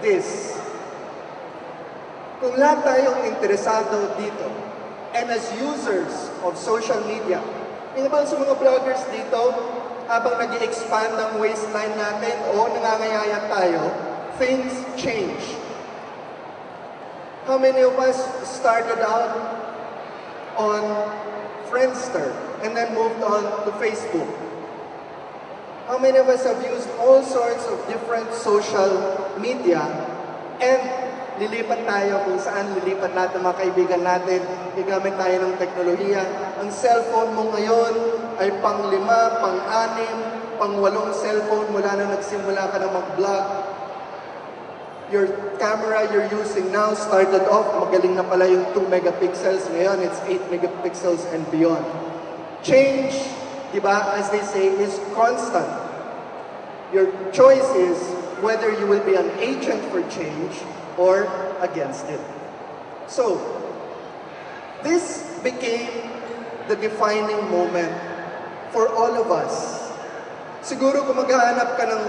this. Kung lahat tayong interesado dito, and as users of social media, yung iba sa mga vloggers dito, habang nag-expand ang waistline natin o nangangayayat tayo, things change. How many of us started out on Friendster and then moved on to Facebook? How many of us have used all sorts of different social media and lilipat tayo kung saan lilipat natin mga kaibigan natin, igamit tayo ng teknolohiya. Ang cellphone mo ngayon ay pang-5, pang-6, pang-8 cellphone mula na nagsimula ka na mag-vlog. Your camera you're using now started off, magaling na pala yung 2 megapixels, ngayon it's 8 megapixels and beyond. Change, di ba, as they say, is constant. Your choice is whether you will be an agent for change or against it. So, this became the defining moment for all of us. Siguro kung maghahanap ka ng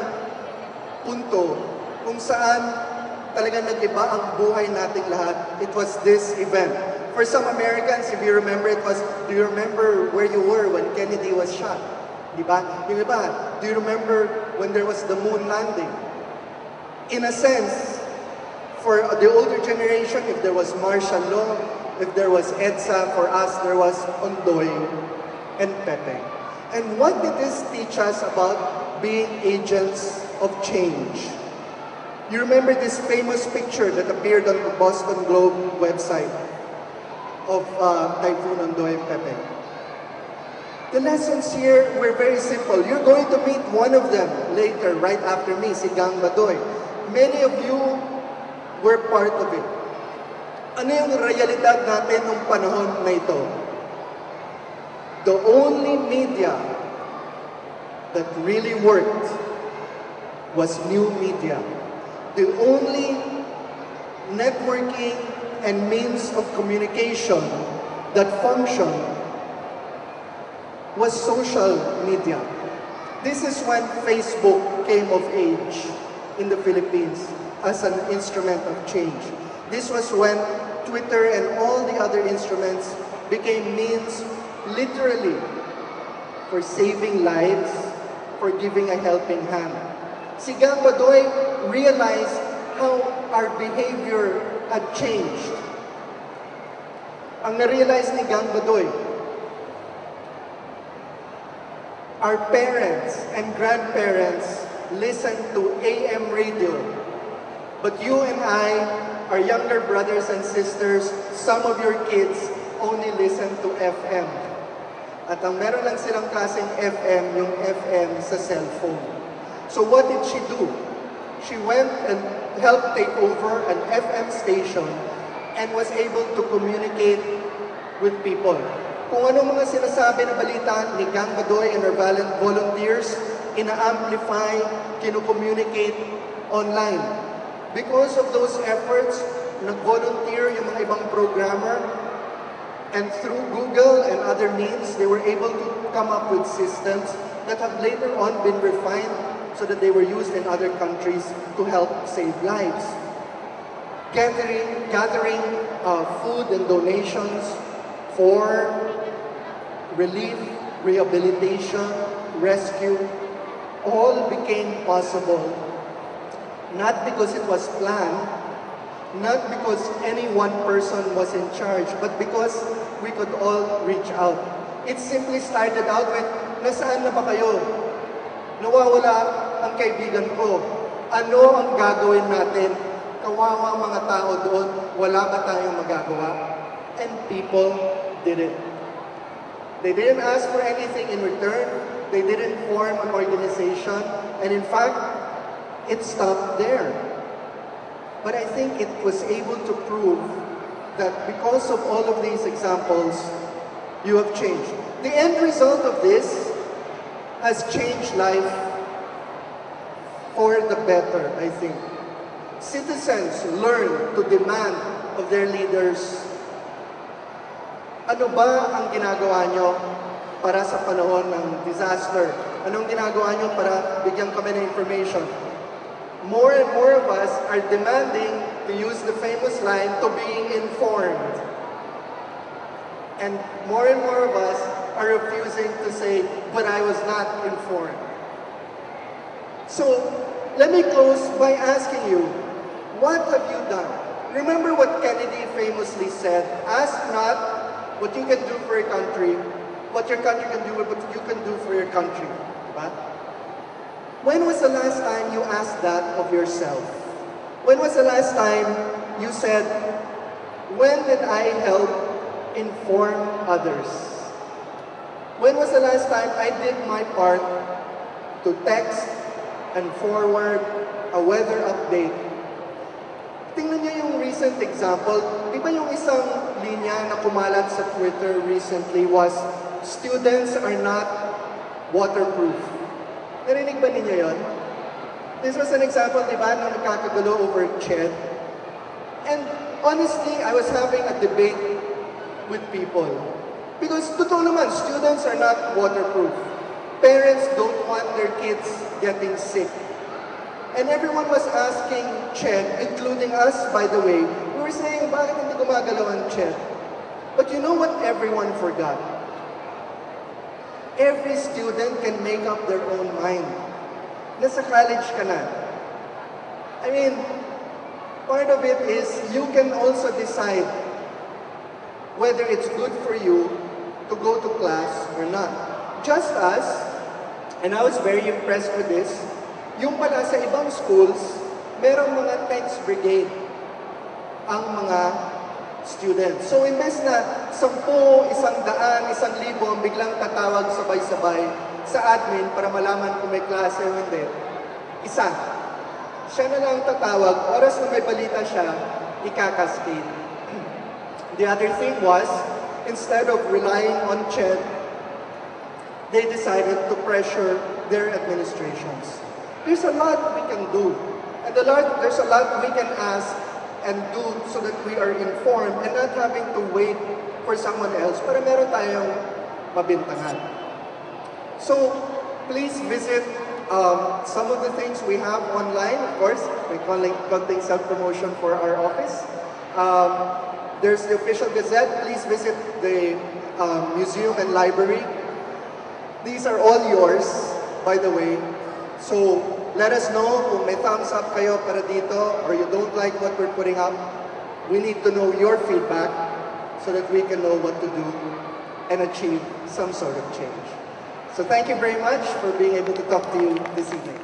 punto kung saan talaga nag-iba ang buhay nating lahat, it was this event. For some Americans, if you remember, it was, do you remember where you were when Kennedy was shot? Di ba? Yung iba, do you remember when there was the moon landing? In a sense, for the older generation, if there was martial law, if there was EDSA, for us, there was Ondoy and Pepe. And what did this teach us about being agents of change? You remember this famous picture that appeared on the Boston Globe website of Typhoon Ondoy and Pepe. The lessons here were very simple. You're going to meet one of them later, right after me, si Gang Badoy. Many of you were part of it. Ano yung realidad natin nung panahon na ito? The only media that really worked was new media. The only networking and means of communication that functioned was social media. This is when Facebook came of age in the Philippines as an instrument of change. This was when Twitter and all the other instruments became means, literally, for saving lives, for giving a helping hand. Si Gang Badoy realized how our behavior had changed. Ang na-realize ni Gang Badoy, our parents and grandparents listened to AM radio. But you and I, our younger brothers and sisters, some of your kids only listen to FM. At ang meron lang silang klaseng FM, yung FM sa cellphone. So what did she do? She went and helped take over an FM station and was able to communicate with people. Kung anong mga sinasabi na balita ni Gang Badoy and her volunteers, ina-amplify, kinu-communicate online. Because of those efforts, nag-volunteer yung mga ibang programmer, and through Google and other means, they were able to come up with systems that have later on been refined so that they were used in other countries to help save lives. Gathering food and donations for relief, rehabilitation, rescue, all became possible. Not because it was planned, not because any one person was in charge, but because we could all reach out. It simply started out with, nasaan na ba kayo? Nawawala ang kaibigan ko. Ano ang gagawin natin? Kawawa mga tao doon, wala ba tayong magagawa? And people did it. They didn't ask for anything in return. They didn't form an organization. And in fact, it stopped there. But I think it was able to prove that because of all of these examples, you have changed. The end result of this has changed life for the better, I think. Citizens learn to demand of their leaders, ano ba ang ginagawa nyo para sa panahon ng disaster? Anong ginagawa nyo para bigyan kami ng information? more and more of us are demanding, to use the famous line, to be informed. And more of us are refusing to say, but I was not informed. So, let me close by asking you, what have you done? Remember what Kennedy famously said, ask not what you can do for your country, what your country can do, but what you can do for your country. Diba? When was the last time you asked that of yourself? When was the last time you said, when did I help inform others? When was the last time I did my part to text and forward a weather update? Tingnan niyo yung recent example. Di ba yung isang linya na kumalat sa Twitter recently was, students are not waterproof. Narinig ba ninyo yun? This was an example, di ba, nung nagkakagulo over CHED. And honestly, I was having a debate with people. Because totoo naman, students are not waterproof. Parents don't want their kids getting sick. And everyone was asking CHED, including us, by the way. We were saying, bakit hindi gumagalaw ang CHED? But you know what everyone forgot? Every student can make up their own mind. Nasa college ka na. I mean, part of it is you can also decide whether it's good for you to go to class or not. Just as, and I was very impressed with this, yung pala sa ibang schools, merong mga text brigade ang mga students. So, imbes na 10, 100, 1,000 ang biglang tatawag sabay-sabay sa admin para malaman kung may klase o hindi, isa. Siya na lang tatawag, oras na may balita siya, ikakaskade. The other thing was, instead of relying on CHED, they decided to pressure their administrations. There's a lot we can do. And there's a lot we can ask and do so that we are informed and not having to wait for someone else para meron tayong mabintangan. So, please visit some of the things we have online. Of course, may konting self-promotion for our office. There's the official Gazette. Please visit the museum and library. These are all yours, by the way. So, let us know kung may thumbs up kayo para dito or you don't like what we're putting up. We need to know your feedback so that we can know what to do and achieve some sort of change. So thank you very much for being able to talk to you this evening.